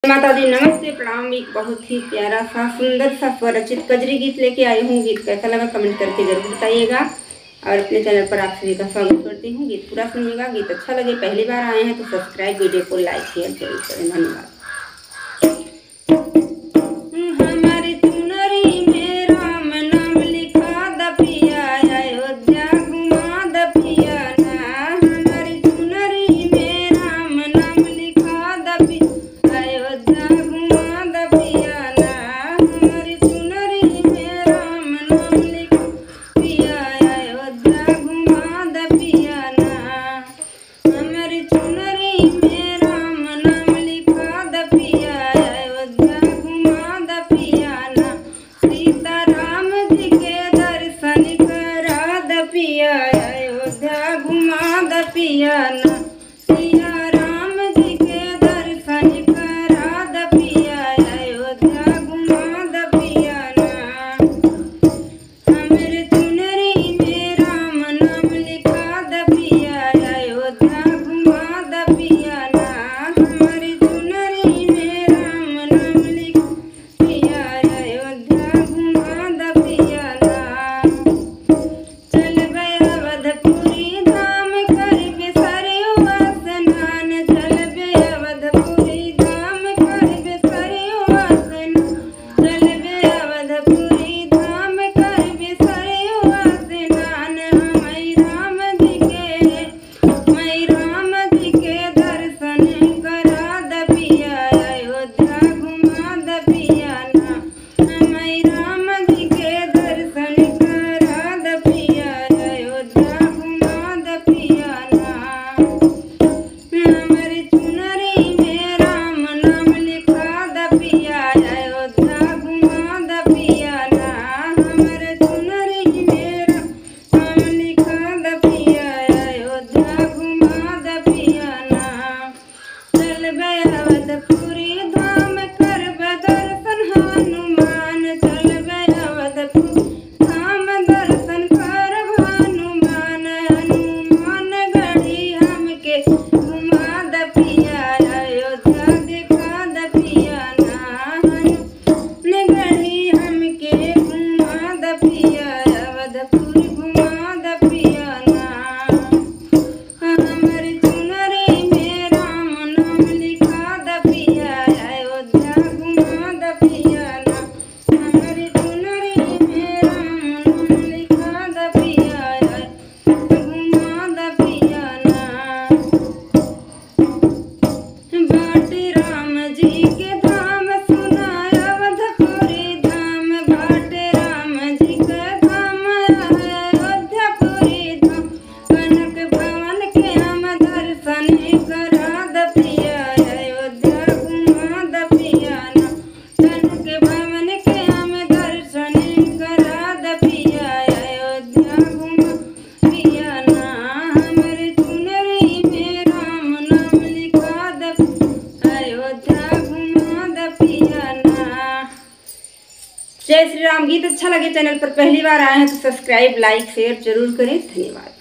माता दी नमस्ते प्रणाम। एक बहुत ही प्यारा सा सुंदर सा स्वरचित कजरी गीत लेके आई हूँ। गीत कैसा लगा कमेंट करके जरूर बताइएगा और अपने चैनल पर आप सभी का स्वागत करती हूँ। गीत पूरा सुनिएगा। गीत अच्छा लगे, पहली बार आए हैं तो सब्सक्राइब, वीडियो को लाइक शेयर जरूर करें। धन्यवाद। हमारी चुनरी में राम नाम लिखा दपिया, अयोध्या घुमा दपिया ना। हमारी चुनरी में राम नाम लिखा दपिया, अयोध्या घुमा दपिया ना। हमारी चुनरी में राम नाम लिखा दपिया, अयोध्या घुमा दपिया ना। हमारी चुनरी में राम नाम लिखा दपिया, अयोध्या घुमा दपिया ना। सीता राम जी के दर्शन करा दपिया, अयोध्या घुमा दपिया ना। सिया राम जी के दर्शन करा दपिया, अयोध्या घुमा दपिया ना। हमारे चुनरी में राम नाम लिखा दपिया, अयोध्या घुमा दपिया ना। हमारी चुनरी में राम नाम लिखा दपिया, अयोध्या घुमा दपिया ना। चल गए अवधपुरी धाम कर बिसरियो स्नान, चल गए अवधपुरी धाम कर बिसरियो स्नान, चल गए अवधपुरी धाम कर बिसरियो स्नान। हमारी राम जी के दर्शन करा दपिया, अयोध्या घुमा दपिया ना। हमारी राम जी के दर्शन करा दपिया, अयोध्या घुमा दपिया ना। हमारी चुनरी में राम नाम लिखा दपिया, अयोध्या घुमा दपिया ना। हमारे चुनरी में राम नाम लिखा दपिया, अयोध्या घुमा दपिया ना। चल गए अवधपुरी धाम कर दर्शन हनुमान, चल गए अवधपुरी धाम दर्शन कर हनुमान। हनुमान गढ़ी हमके घुमा दपिया, अयोध्या दिखा दपिया ना। हनुमान गढ़ी हमके घुमा दपिया, अवधपुरी घुमा दपिया ना। हमारी चुनरी में राम नाम लिखा दपिया, अयोध्या घुमा दपिया ना। हमारी चुनरी में राम नाम लिखा दपिया, घुमा दपिया ना। बाटे राम जी के धाम सुना अवधपुरी धाम, बाटे राम जी के धाम अयोध्यापुरी धाम। कनक भवन के हम दर्शन करा दपिया, अयोध्या घुमा दपिया ना। कनक भवन के हम दर्शन करा दपिया, अयोध्या घुमा दपिया ना। हमारे चुनरी में राम नाम लिखा दपिया, अयोध्या घुमा दपिया ना। जय श्री राम। गीत अच्छा लगे, चैनल पर पहली बार आए हैं तो सब्सक्राइब, लाइक शेयर जरूर करें। धन्यवाद।